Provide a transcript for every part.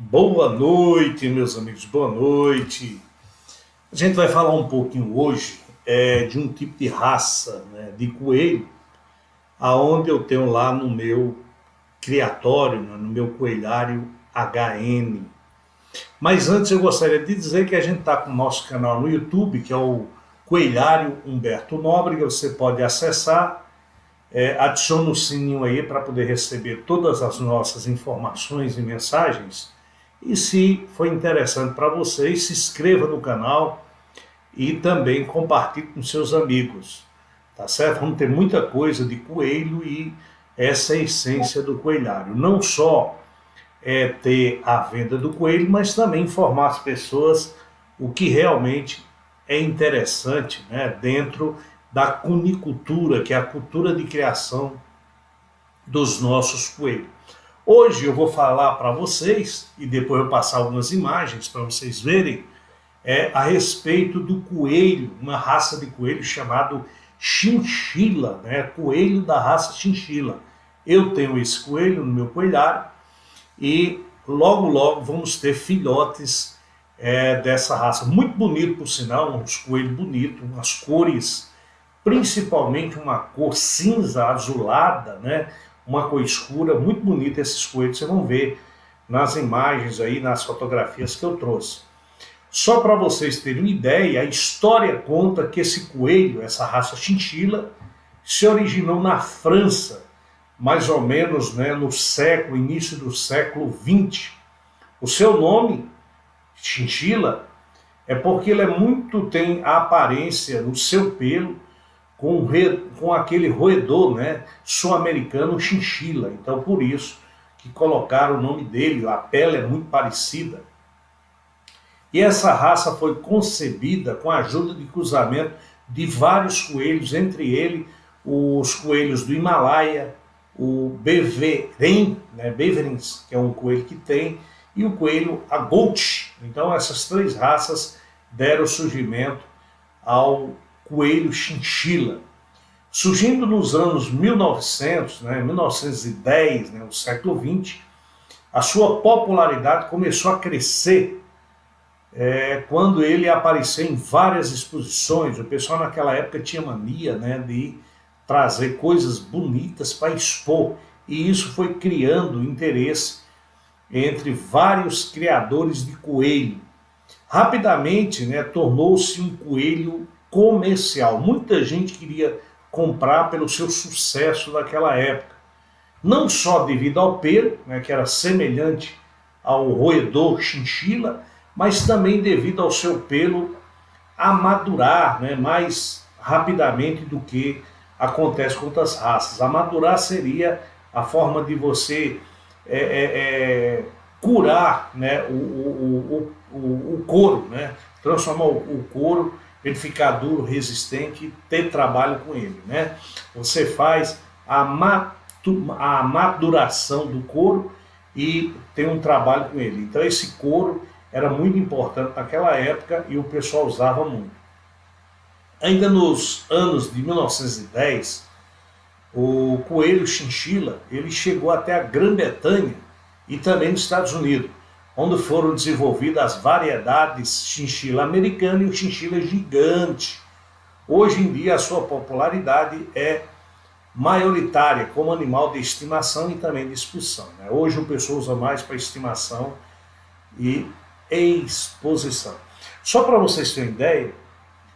Boa noite, meus amigos, boa noite. A gente vai falar um pouquinho hoje de um tipo de raça, né, de coelho, aonde eu tenho lá no meu criatório, né, no meu coelhário HN. Mas antes eu gostaria de dizer que a gente está com o nosso canal no YouTube, que é o Coelhário Humberto Nóbrega. Você pode acessar, adicione o sininho aí para poder receber todas as nossas informações e mensagens. E se for interessante para vocês, se inscreva no canal e também compartilhe com seus amigos. Tá certo? Vamos ter muita coisa de coelho e essa é a essência do coelhário. Não só ter a venda do coelho, mas também informar as pessoas o que realmente é interessante, né, dentro da cunicultura, que é a cultura de criação dos nossos coelhos. Hoje eu vou falar para vocês, e depois eu passar algumas imagens para vocês verem, a respeito do coelho, uma raça de coelho chamado chinchila, né? Coelho da raça chinchila. Eu tenho esse coelho no meu coelhário e logo logo vamos ter filhotes dessa raça. Muito bonito, por sinal, uns coelhos bonitos, umas cores, principalmente uma cor cinza azulada, né? Uma cor escura, muito bonita esses coelhos, vocês vão ver nas imagens aí, nas fotografias que eu trouxe. Só para vocês terem uma ideia, a história conta que esse coelho, essa raça chinchila, se originou na França, mais ou menos, né, no início do século XX. O seu nome, chinchila, é porque ele tem a aparência no seu pelo com aquele roedor, né, sul-americano chinchila. Então, por isso que colocaram o nome dele, a pele é muito parecida. E essa raça foi concebida com a ajuda de cruzamento de vários coelhos, entre eles os coelhos do Himalaia, o Beverens, que é um coelho que tem, e o coelho Agouti. Então essas três raças deram surgimento ao coelho chinchila. Surgindo nos anos 1900, 1910, o século XX, a sua popularidade começou a crescer quando ele apareceu em várias exposições. O pessoal naquela época tinha mania, né, de trazer coisas bonitas para expor, e isso foi criando interesse entre vários criadores de coelho. Rapidamente, né, tornou-se um coelho comercial. Muita gente queria comprar pelo seu sucesso daquela época. Não só devido ao pelo, né, que era semelhante ao roedor chinchila, mas também devido ao seu pelo amadurar, né, mais rapidamente do que acontece com outras raças. Amadurar seria a forma de você curar, né, o couro, né, transformar o couro, ele ficar duro, resistente e ter trabalho com ele. Né? Você faz a maturação do couro e tem um trabalho com ele. Então esse couro era muito importante naquela época e o pessoal usava muito. Ainda nos anos de 1910, o coelho chinchila ele chegou até a Grã-Bretanha e também nos Estados Unidos, onde foram desenvolvidas as variedades chinchila americana e o chinchila gigante. Hoje em dia a sua popularidade é maioritária como animal de estimação e também de expulsão. Né? Hoje o pessoal usa mais para estimação e exposição. Só para vocês terem ideia,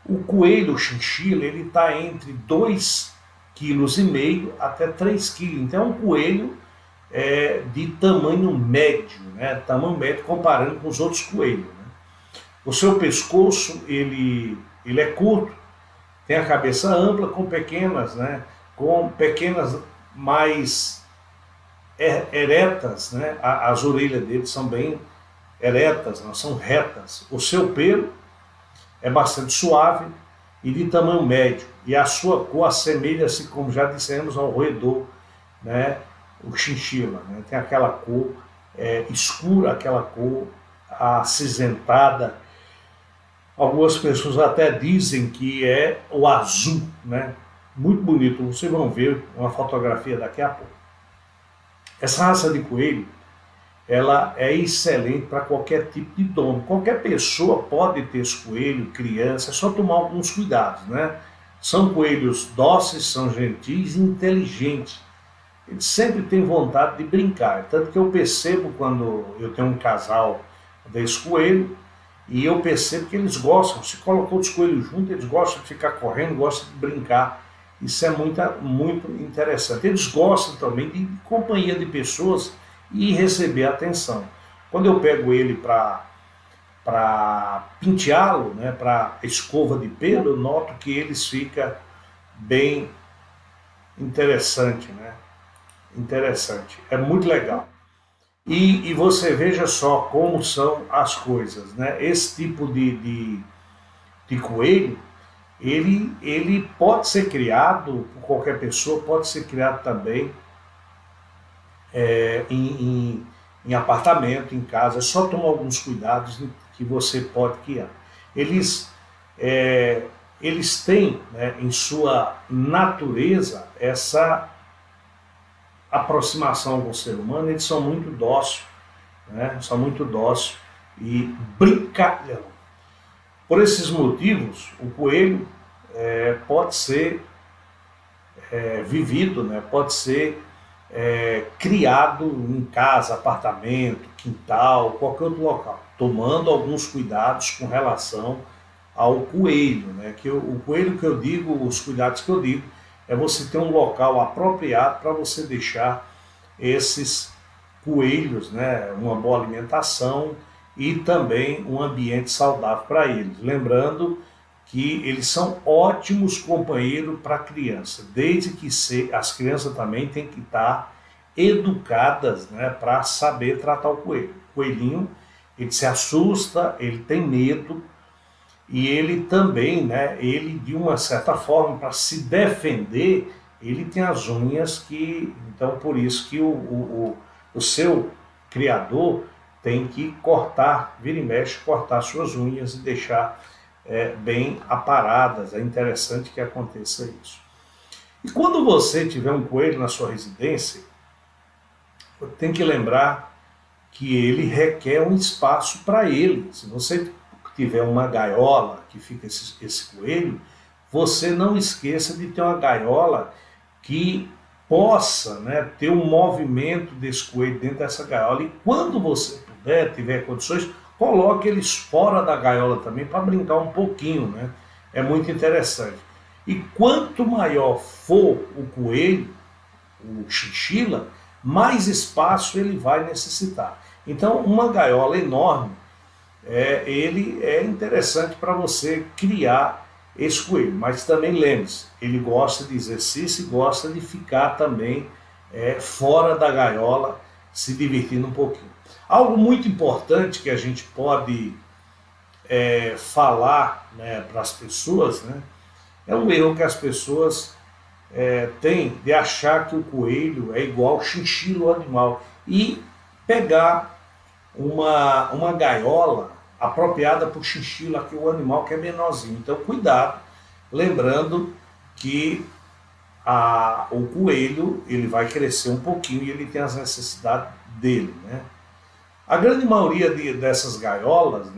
o coelho chinchila ele está entre 2,5 kg até 3 kg. Então é um coelho de tamanho médio, né? Tamanho médio comparando com os outros coelhos. Né? O seu pescoço ele é curto, tem a cabeça ampla com pequenas mais eretas, né? As orelhas dele são bem eretas, não são retas. O seu pelo é bastante suave e de tamanho médio, e a sua cor assemelha-se, como já dissemos, ao roedor, né, o chinchila. Né? Tem aquela cor escura, aquela cor acinzentada. Algumas pessoas até dizem que é o azul, né? Muito bonito, vocês vão ver uma fotografia daqui a pouco. Essa raça de coelho ela é excelente para qualquer tipo de dono. Qualquer pessoa pode ter esse coelho, criança, é só tomar alguns cuidados, né? São coelhos dóceis, são gentis e inteligentes. Eles sempre têm vontade de brincar. Tanto que eu percebo quando eu tenho um casal desse coelho, e eu percebo que eles gostam. Se colocou os coelhos juntos, eles gostam de ficar correndo, gostam de brincar. Isso é muito interessante. Eles gostam também de companhia de pessoas e receber atenção. Quando eu pego ele para penteá-lo, né, para escova de pelo, eu noto que eles ficam bem interessante, né? Interessante. É muito legal. E você veja só como são as coisas, né? Esse tipo de coelho, ele pode ser criado por qualquer pessoa, pode ser criado também em apartamento, em casa. É só tomar alguns cuidados que você pode criar. Eles, é, eles têm, né, em sua natureza essa aproximação com o ser humano, eles são muito dóceis, né? São muito dóceis e brincalhão. Por esses motivos, o coelho pode ser vivido, né? Pode ser criado em casa, apartamento, quintal, qualquer outro local, tomando alguns cuidados com relação ao coelho, né? Que o coelho que eu digo, os cuidados que eu digo, é você ter um local apropriado para você deixar esses coelhos, né? Uma boa alimentação e também um ambiente saudável para eles. Lembrando que eles são ótimos companheiros para a criança, desde que as crianças também têm que estar educadas, né, para saber tratar o coelho. O coelhinho, ele se assusta, ele tem medo, e ele também, né, ele de uma certa forma, para se defender, ele tem as unhas que, então por isso que o seu criador tem que cortar, vira e mexe, cortar suas unhas e deixar bem aparadas. É interessante que aconteça isso. E quando você tiver um coelho na sua residência, tem que lembrar que ele requer um espaço para ele. Se você tiver uma gaiola que fica esse coelho, você não esqueça de ter uma gaiola que possa, né, ter um movimento desse coelho dentro dessa gaiola. E quando você puder, tiver condições, coloque eles fora da gaiola também para brincar um pouquinho, né? É muito interessante. E quanto maior for o coelho, o chinchila, mais espaço ele vai necessitar. Então, uma gaiola enorme, ele é interessante para você criar esse coelho. Mas também lembre-se, ele gosta de exercício e gosta de ficar também fora da gaiola, se divertindo um pouquinho. Algo muito importante que a gente pode falar, né, para as pessoas, né, é um erro que as pessoas têm de achar que o coelho é igual ao chinchila, o animal, e pegar uma gaiola apropriada para o chinchila, que é o animal que é menorzinho. Então, cuidado, lembrando que o coelho ele vai crescer um pouquinho e ele tem as necessidades dele, né? A grande maioria dessas gaiolas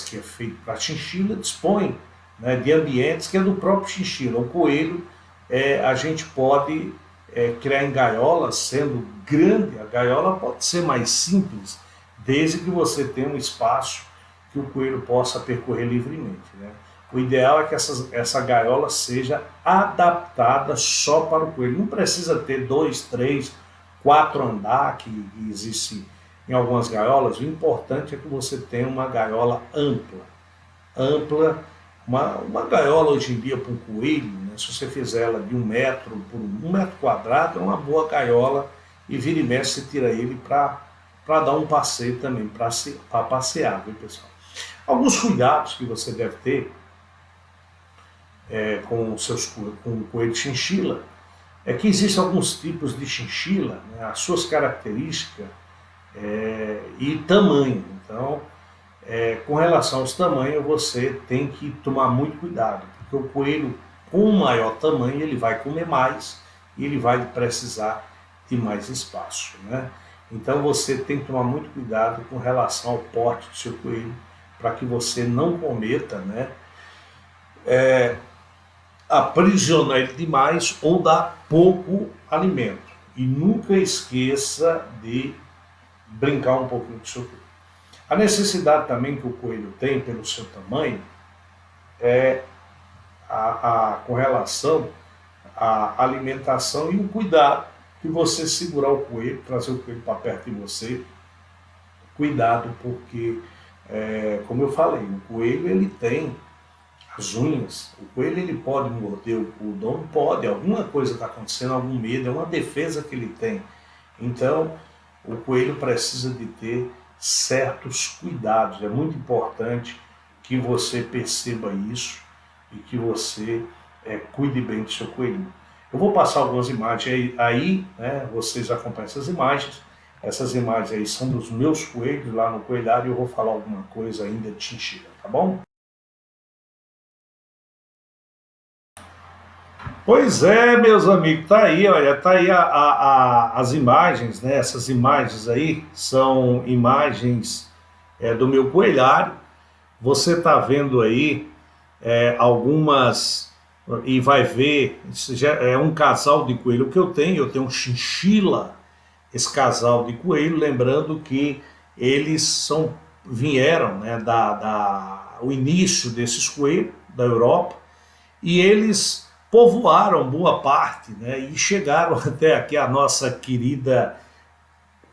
que é feito para chinchila, dispõe, né, de ambientes que é do próprio chinchila. O coelho, a gente pode criar em gaiolas, sendo grande, a gaiola pode ser mais simples, desde que você tenha um espaço que o coelho possa percorrer livremente, né? O ideal é que essa gaiola seja adaptada só para o coelho. Não precisa ter 2, 3, 4 andar, que existe em algumas gaiolas. O importante é que você tenha uma gaiola ampla. Uma gaiola hoje em dia para um coelho, né, se você fizer ela de 1 metro por 1 metro quadrado, é uma boa gaiola, e vira e mexe você tira ele para dar um passeio também, para passear, viu, pessoal? Alguns cuidados que você deve ter com o coelho chinchila é que existem alguns tipos de chinchila, né, as suas características e tamanho. Então, com relação aos tamanhos, você tem que tomar muito cuidado, porque o coelho com maior tamanho ele vai comer mais e ele vai precisar de mais espaço, né? Então você tem que tomar muito cuidado com relação ao porte do seu coelho, para que você não cometa, né, aprisionar ele demais ou dar pouco alimento. E nunca esqueça de brincar um pouquinho com o seu coelho. A necessidade também que o coelho tem pelo seu tamanho é com relação à alimentação e o cuidado que você segurar o coelho, trazer o coelho para perto de você. Cuidado, porque, como eu falei, o coelho ele tem as unhas, o coelho ele pode morder o dono, pode, alguma coisa está acontecendo, algum medo, é uma defesa que ele tem. Então, o coelho precisa de ter certos cuidados, é muito importante que você perceba isso e que você cuide bem do seu coelho. Eu vou passar algumas imagens aí, né, vocês acompanham essas imagens aí são dos meus coelhos lá no coelhário e eu vou falar alguma coisa ainda de chinchila, tá bom? Pois é, meus amigos, tá aí, olha, tá aí as imagens, né? Essas imagens aí são imagens do meu coelhário. Você tá vendo aí algumas e vai ver, isso já é um casal de coelho que eu tenho um chinchila, esse casal de coelho, lembrando que eles vieram, né, o início desses coelhos da Europa, e eles povoaram boa parte, né, e chegaram até aqui a nossa querida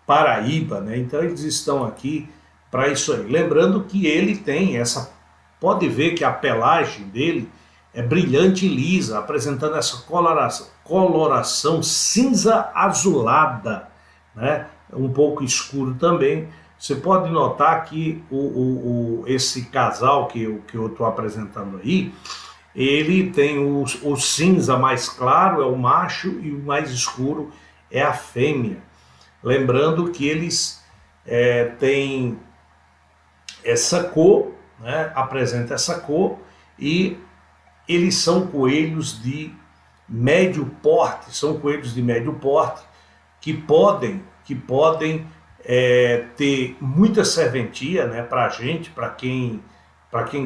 Paraíba, né? Então eles estão aqui para isso aí. Lembrando que ele tem pode ver que a pelagem dele é brilhante e lisa, apresentando essa coloração cinza azulada, né? Um pouco escuro também. Você pode notar que esse casal que eu estou apresentando aí, ele tem o cinza mais claro, é o macho, e o mais escuro é a fêmea. Lembrando que eles têm essa cor, né, apresenta essa cor, e eles são coelhos de médio porte, que podem ter muita serventia, né, para a gente, para quem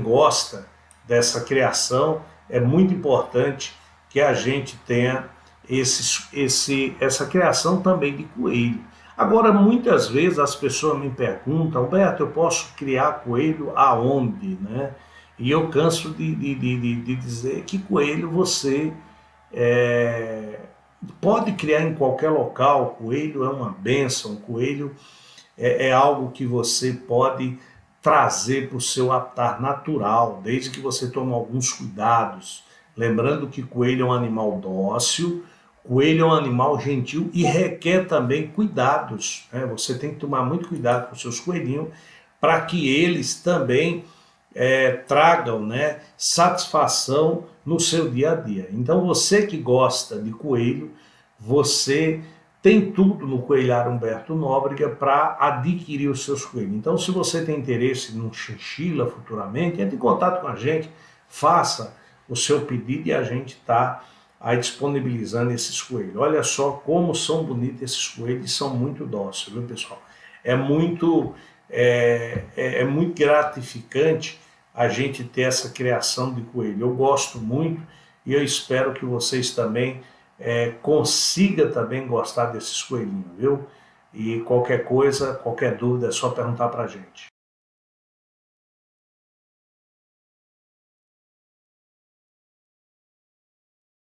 gosta dessa criação. É muito importante que a gente tenha essa criação também de coelho. Agora, muitas vezes as pessoas me perguntam: Alberto, eu posso criar coelho aonde, né? E eu canso de dizer que coelho você pode criar em qualquer local. Coelho é uma bênção, coelho é algo que você pode trazer para o seu habitat natural, desde que você tome alguns cuidados. Lembrando que coelho é um animal dócil, coelho é um animal gentil e requer também cuidados, né? Você tem que tomar muito cuidado com os seus coelhinhos para que eles também tragam, né, satisfação no seu dia a dia. Então você que gosta de coelho, você tem tudo no Coelhário Humberto Nóbrega para adquirir os seus coelhos. Então, se você tem interesse num chinchila futuramente, entre em contato com a gente, faça o seu pedido e a gente está aí disponibilizando esses coelhos. Olha só como são bonitos esses coelhos e são muito dóceis, viu, pessoal? É muito gratificante a gente ter essa criação de coelho. Eu gosto muito e eu espero que vocês também consiga também gostar desses coelhinhos, viu? E qualquer coisa, qualquer dúvida, é só perguntar para a gente.